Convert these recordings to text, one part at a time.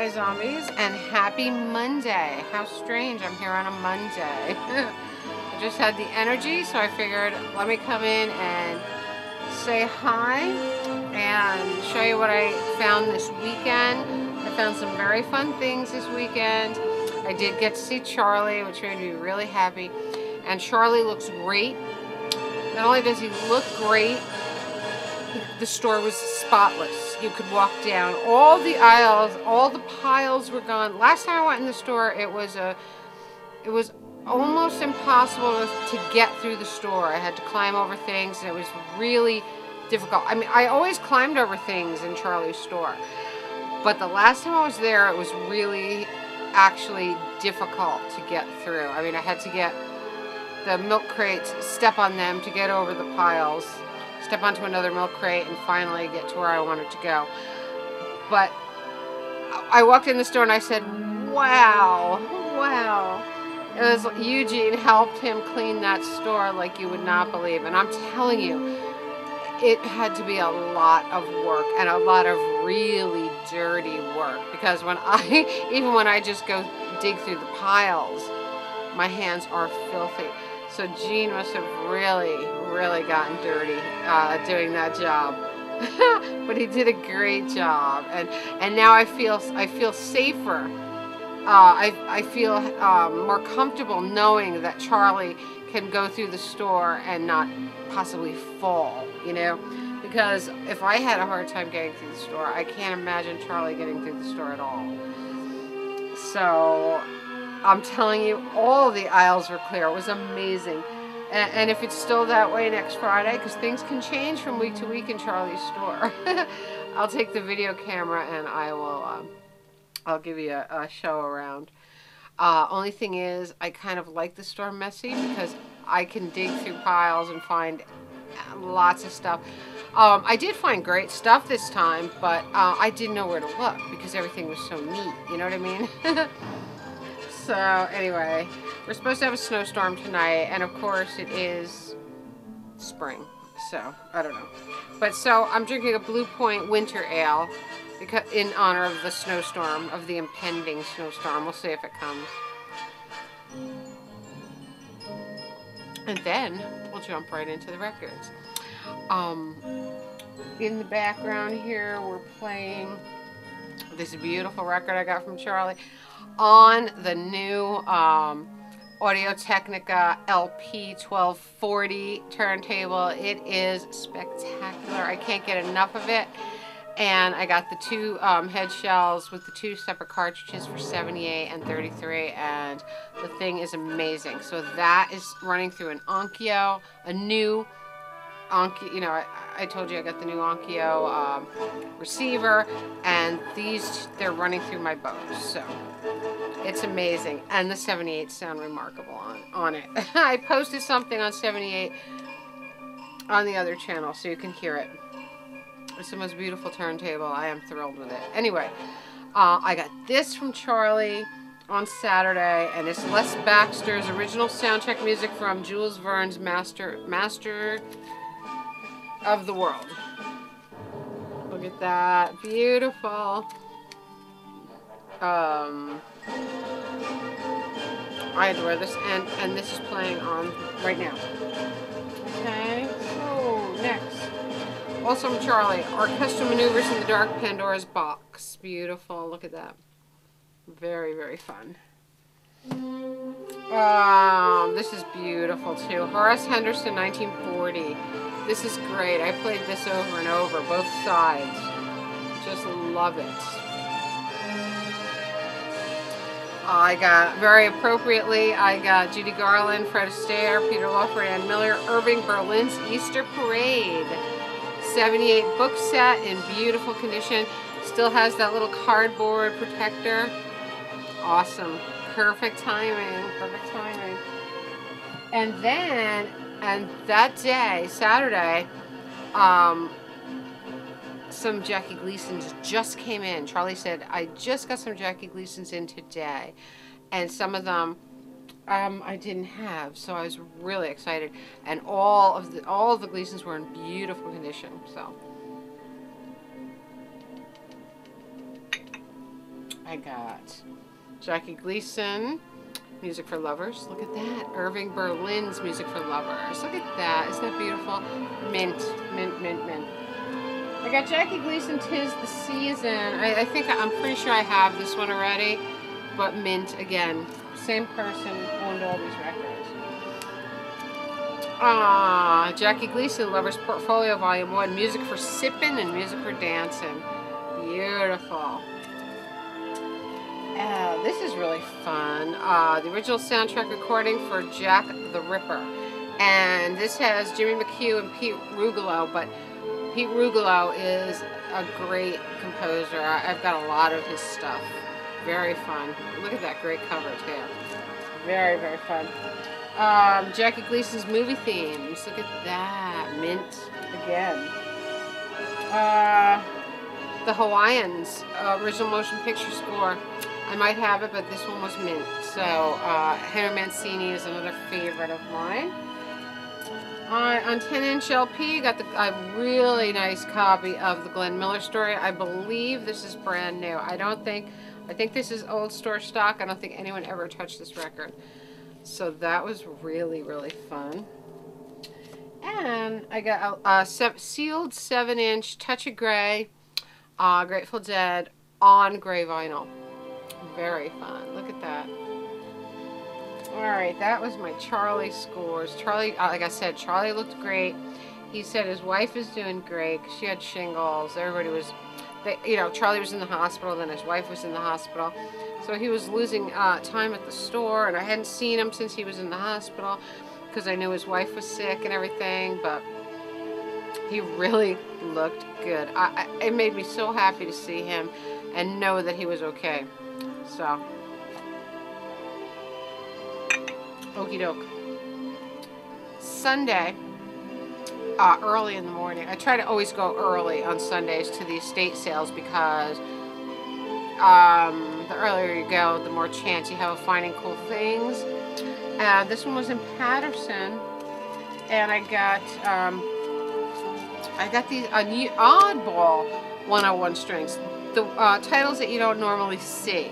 Hi Zombies, and happy Monday. How strange, I'm here on a Monday. I just had the energy, so I figured let me come in and say hi and show you what I found this weekend. I found some very fun things this weekend. I did get to see Charlie, which made me really happy. And Charlie looks great. Not only does he look great, the store was spotless. You could walk down all the aisles, all the piles were gone. Last time I went in the store, it was almost impossible to get through the store. I had to climb over things, and it was really difficult. I mean, I always climbed over things in Charlie's store, but the last time I was there, it was really actually difficult to get through. I mean, I had to get the milk crates, step on them to get over the piles, step onto another milk crate, and finally get to where I wanted to go. But I walked in the store and I said, wow, wow. It was Eugene helped him clean that store like you would not believe. And I'm telling you, it had to be a lot of work and a lot of really dirty work, because even when I just go dig through the piles, my hands are filthy. So Gene must have really, really gotten dirty doing that job. But he did a great job, and now I feel safer. I feel more comfortable knowing that Charlie can go through the store and not possibly fall, you know? Because if I had a hard time getting through the store, I can't imagine Charlie getting through the store at all. So I'm telling you, all the aisles were clear. It was amazing. And if it's still that way next Friday, because things can change from week to week in Charlie's store, I'll take the video camera and I'll give you a show around. Only thing is, I kind of like the store messy because I can dig through piles and find lots of stuff. I did find great stuff this time, but I didn't know where to look because everything was so neat. You know what I mean? So anyway, we're supposed to have a snowstorm tonight, and of course it is spring, so I don't know. But so I'm drinking a Blue Point Winter Ale because in honor of the snowstorm, of the impending snowstorm. We'll see if it comes. And then we'll jump right into the records. In the background here, we're playing this beautiful record I got from Charlie on the new Audio-Technica LP 1240 turntable. It is spectacular. I can't get enough of it. And I got the two head shells with the two separate cartridges for 78 and 33, and the thing is amazing. So that is running through an Onkyo, a new Onkyo. You know, I told you I got the new Onkyo receiver, and they're running through my Bose. So it's amazing, and the 78 sound remarkable on it. I posted something on 78 on the other channel, so you can hear it. It's the most beautiful turntable. I am thrilled with it. Anyway, I got this from Charlie on Saturday, and it's Les Baxter's original soundtrack music from Jules Verne's Master of the World. Look at that. Beautiful. I adore this, and this is playing on right now. Okay, so next. Also from Charlie, Orchestral Maneuvers in the Dark, Pandora's Box. Beautiful, look at that. Very, very fun. This is beautiful too. Horace Henderson, 1940. This is great. I played this over and over, both sides. Just love it. I got, very appropriately, I got Judy Garland, Fred Astaire, Peter Lawford, Ann Miller, Irving Berlin's Easter Parade. 78 book set in beautiful condition. Still has that little cardboard protector. Awesome. Perfect timing. Perfect timing. And then, and that day, Saturday, some Jackie Gleasons just came in. Charlie said, I just got some Jackie Gleasons in today. And some of them I didn't have, so I was really excited. And all of the Gleasons were in beautiful condition. So I got Jackie Gleason, Music for Lovers. Look at that. Irving Berlin's Music for Lovers. Look at that. Isn't that beautiful? Mint, mint, mint, mint. I got Jackie Gleason, 'Tis the Season. I'm pretty sure I have this one already, but mint again. Same person owned all these records. Jackie Gleason, Lovers Portfolio Volume 1, Music for Sippin' and Music for Dancing. Beautiful. This is really fun. The original soundtrack recording for Jack the Ripper. And this has Jimmy McHugh and Pete Rugolo, but Pete Rugolo is a great composer. I've got a lot of his stuff. Very fun. Look at that great cover too. Very, very fun. Jackie Gleason's movie themes. Look at that. Mint again. The Hawaiians original motion picture score. I might have it, but this one was mint. So Henry Mancini is another favorite of mine. On 10-inch LP, got a really nice copy of the Glenn Miller Story. I believe this is brand new. I think this is old store stock. I don't think anyone ever touched this record. So that was really, really fun. And I got a sealed 7-inch Touch of Grey, Grateful Dead on gray vinyl. Very fun. Look at that. Alright, that was my Charlie scores. Charlie, like I said, Charlie looked great. He said his wife is doing great. She had shingles. Everybody was, Charlie was in the hospital, then his wife was in the hospital. So he was losing time at the store, and I hadn't seen him since he was in the hospital because I knew his wife was sick and everything, but he really looked good. It made me so happy to see him and know that he was okay. So, okie doke. Sunday, early in the morning. I try to always go early on Sundays to the estate sales because the earlier you go, the more chance you have of finding cool things. This one was in Paterson, and I got these oddball 101 strings. The titles that you don't normally see.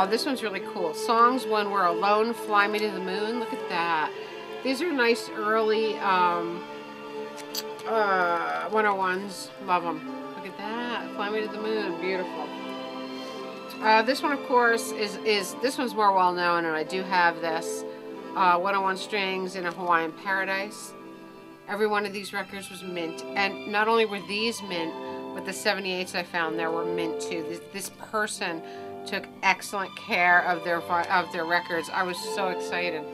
This one's really cool. Songs When We're Alone, Fly Me to the Moon. Look at that. These are nice early 101s. Love them. Look at that. Fly Me to the Moon. Beautiful. This one, of course, this one's more well known, and I do have this. 101 strings in a Hawaiian Paradise. Every one of these records was mint, and not only were these mint, but the 78s I found there were mint too. This person took excellent care of their records. I was so excited.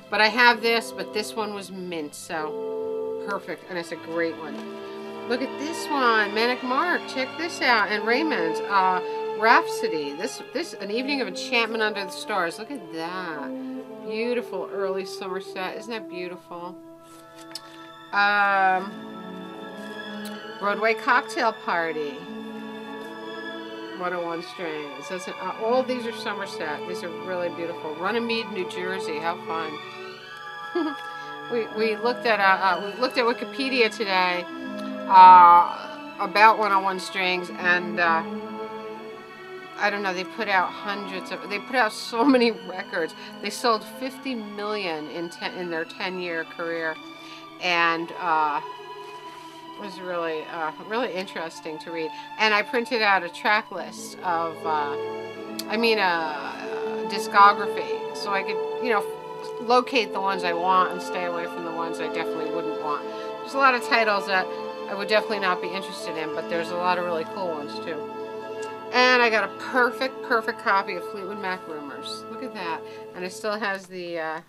But I have this, but this one was mint, so perfect, and it's a great one. Look at this one, Manic Mark. Check this out, and Raymond's Rhapsody. This An Evening of Enchantment Under the Stars. Look at that, beautiful early Somerset. Isn't that beautiful? Broadway Cocktail Party. 101 strings. All these are Somerset. These are really beautiful. Runnymede, New Jersey. How fun! we looked at Wikipedia today about 101 strings, and I don't know. They put out they put out so many records. They sold 50 million in their 10-year career, and it was really really interesting to read. And I printed out a track list of discography, so I could locate the ones I want and stay away from the ones I definitely wouldn't want. There's a lot of titles that I would definitely not be interested in, but there's a lot of really cool ones too. And I got a perfect copy of Fleetwood Mac Rumors. Look at that. And it still has the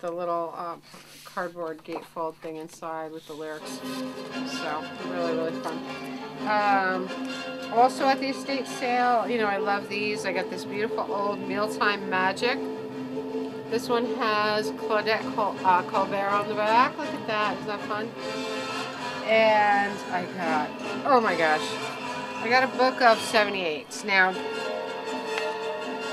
little cardboard gatefold thing inside with the lyrics. So, really, really fun. Also at the estate sale, I love these. I got this beautiful old Mealtime Magic. This one has Claudette Colbert on the back. Look at that. Isn't that fun? And I got, oh my gosh, I got a book of 78s. Now,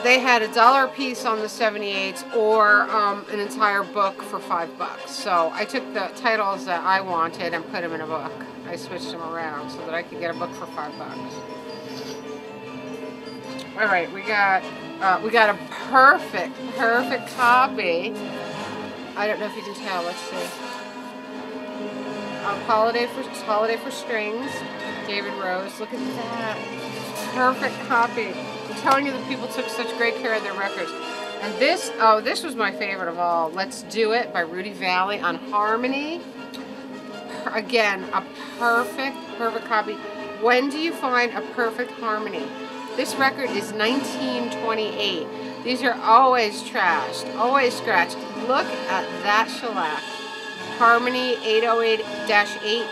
they had $1 a piece on the 78s or an entire book for $5. So I took the titles that I wanted and put them in a book. I switched them around so that I could get a book for $5. All right, we got a perfect copy. I don't know if you can tell. Let's see. Holiday for Strings, David Rose. Look at that. Perfect copy. I'm telling you, the people took such great care of their records. And this, oh, this was my favorite of all. Let's Do It by Rudy Valley on Harmony. Again, a perfect copy. When do you find a perfect harmony? This record is 1928. These are always trashed, always scratched. Look at that shellac. Harmony 808-8.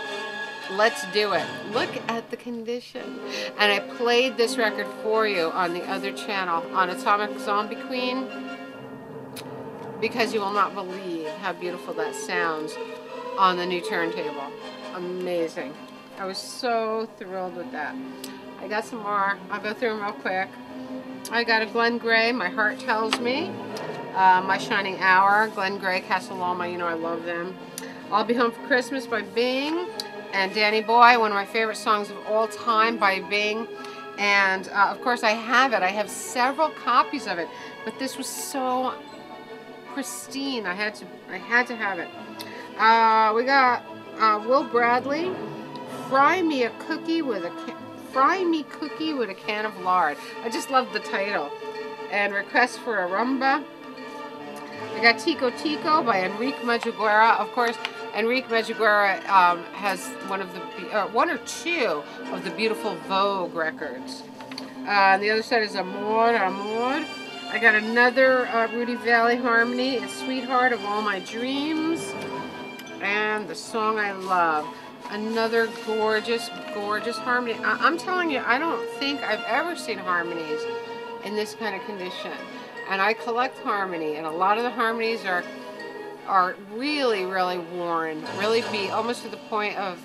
Let's Do It. Look at the condition. And I played this record for you on the other channel, on Atomic Zombie Queen, because you will not believe how beautiful that sounds on the new turntable. Amazing. I was so thrilled with that. I got some more. I'll go through them real quick. I got a Glenn Gray, My Heart Tells Me. My Shining Hour, Glenn Gray, Casa Loma, you know I love them. I'll Be Home for Christmas by Bing. And Danny Boy, one of my favorite songs of all time by Bing. And of course I have it. I have several copies of it. But this was so pristine. I had to have it. We got Will Bradley, Fry Me Cookie with a Can of Lard. I just love the title. And Request for a Rumba. I got Tico Tico by Enrique Medjugorje. Of course, Enrique Medjugorje has one or two of the beautiful Vogue records. On the other side is Amor. I got another Rudy Valley harmony. It's Sweetheart of All My Dreams. And The Song I Love. Another gorgeous harmony. I'm telling you, I don't think I've ever seen harmonies in this kind of condition. And I collect harmony, and a lot of the harmonies are really worn, really beat, almost to the point of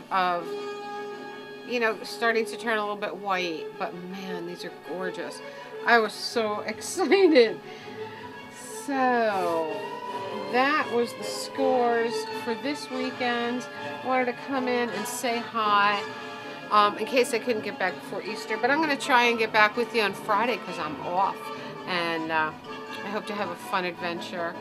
you know, starting to turn a little bit white. But man, these are gorgeous. I was so excited. So that was the scores for this weekend. I wanted to come in and say hi in case I couldn't get back before Easter. But I'm going to try and get back with you on Friday because I'm off. And I hope to have a fun adventure.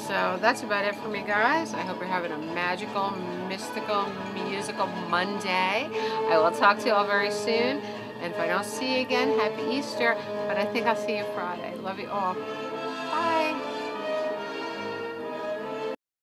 So that's about it for me, guys. I hope you're having a magical, mystical, musical Monday. I will talk to you all very soon. And if I don't see you again, happy Easter. But I think I'll see you Friday. Love you all.